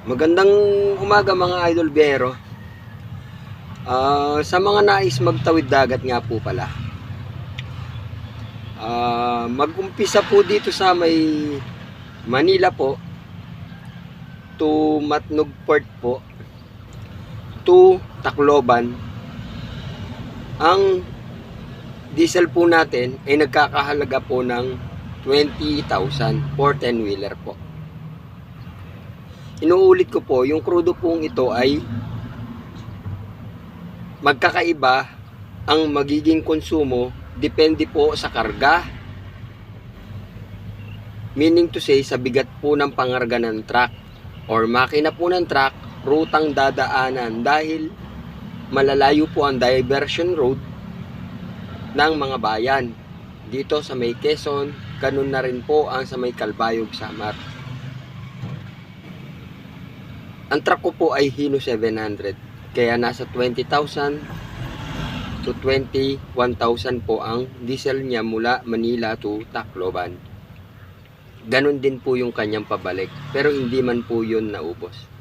Magandang umaga mga idol biyero. Sa mga nais magtawid dagat nga po pala, mag-umpisa po dito sa may Manila po to Matnog Port po to Tacloban. Ang diesel po natin ay nagkakahalaga po ng 20,000 for 10-wheeler po. Inuulit ko po, yung crudo pong ito ay magkakaiba ang magiging konsumo depende po sa karga. Meaning to say, sa bigat po ng pangarga ng truck or makina po ng truck, rutang dadaanan dahil malalayo po ang diversion road ng mga bayan. Dito sa may Quezon, ganun na rin po ang sa may Calbayog, Samar. Ang truck ko po ay Hino 700, kaya nasa 20,000 to 21,000 po ang diesel niya mula Manila to Tacloban. Ganon din po yung kanyang pabalik, pero hindi man po yun naubos.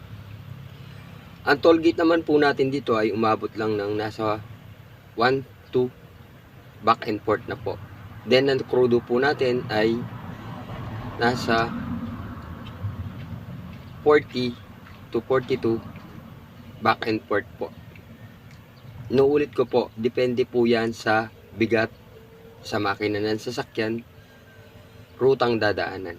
Ang toll gate naman po natin dito ay umabot lang ng nasa 1 to back and forth na po. Then ang crudo po natin ay nasa 40 to 42 back and forth po. Inuulit ko po, depende po yan sa bigat sa makina ng sasakyan, rutang dadaanan.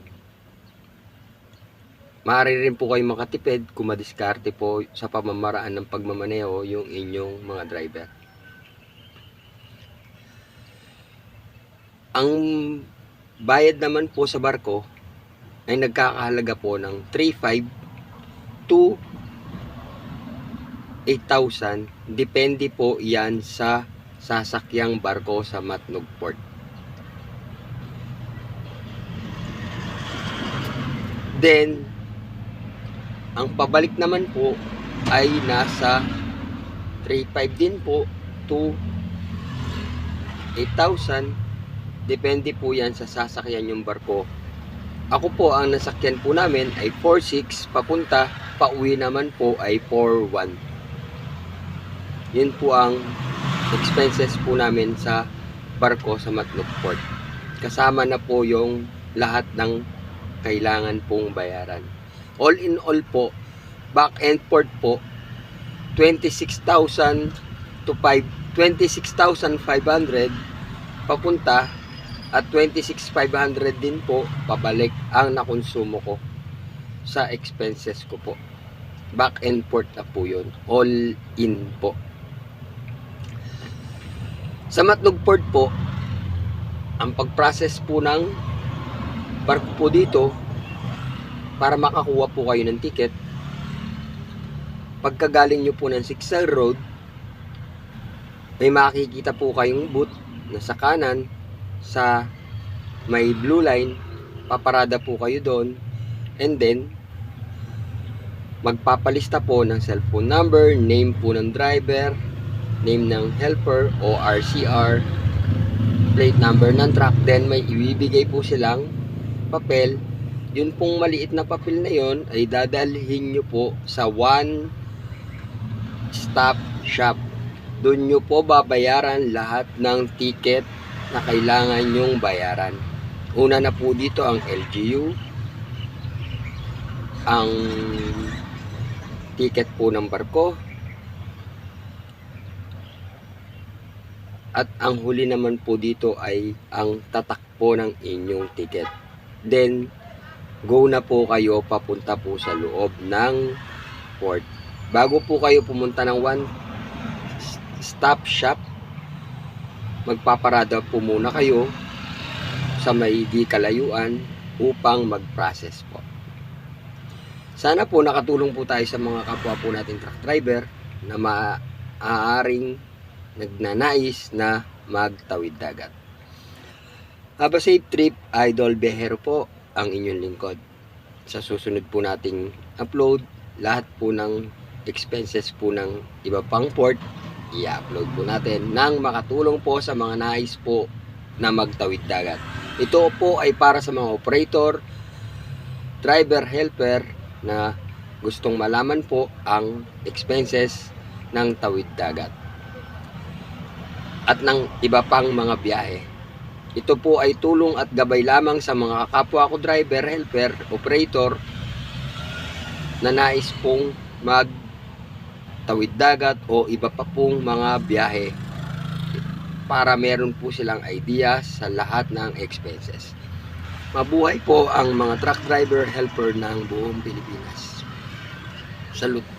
Maaari rin po kayo makatipid kung madiskarte po sa pamamaraan ng pagmamaneho yung inyong mga driver. Ang bayad naman po sa barko ay nagkakahalaga po ng 3,500 to 8,000. Depende po yan sa sasakyang barko sa Matnog Port. Then, ang pabalik naman po ay nasa 3,500 din po to 8,000. Depende po yan sa sasakyan yung barko. Ako po, ang nasakyan po namin ay 4,600 papunta, pauwi naman po ay 4,100. Yun po ang expenses po namin sa barko sa Matnog Port. Kasama na po yung lahat ng kailangan pong bayaran. All in all po, back and port po, 26,000 to 26,500 papunta at 26,500 din po pabalik ang nakonsumo ko sa expenses ko po. Back and port na po yun. All in po. Sa Matnog Port po, ang pag-process po ng barko po dito para makakuha po kayo ng ticket, pagkagaling nyo po ng Sigsal Road, may makikita po kayong booth na sa kanan sa may blue line. Paparada po kayo doon, and then magpapalista po ng cellphone number, name po ng driver, name ng helper o RCR, plate number ng truck. Then may ibibigay po silang papel. Yun pong maliit na papel na yon ay dadalhin nyo po sa one stop shop. Doon nyo po babayaran lahat ng ticket na kailangan nyong bayaran. Una na po dito ang LGU, ang ticket po ng barko, at ang huli naman po dito ay ang tatakpo ng inyong ticket. Then, go na po kayo papunta po sa loob ng port. Bago po kayo pumunta ng one stop shop, magpaparada po muna kayo sa may di kalayuan upang mag-process po. Sana po nakatulong po tayo sa mga kapwa po natin truck driver na maaaring nagnanais na magtawid dagat. Have a safe trip, Idol Biyahero po ang inyong lingkod. Sa susunod po nating upload, lahat po ng expenses po ng iba pang port, i-upload po natin nang makatulong po sa mga nais po na magtawid dagat. Ito po ay para sa mga operator, driver, helper na gustong malaman po ang expenses ng tawid dagat at ng iba pang mga biyahe. Ito po ay tulong at gabay lamang sa mga kapwa ko driver, helper, operator na nais pong magtawid dagat o iba pa pong mga biyahe para meron po silang idea sa lahat ng expenses. Mabuhay po ang mga truck driver, helper ng buong Pilipinas. Salute.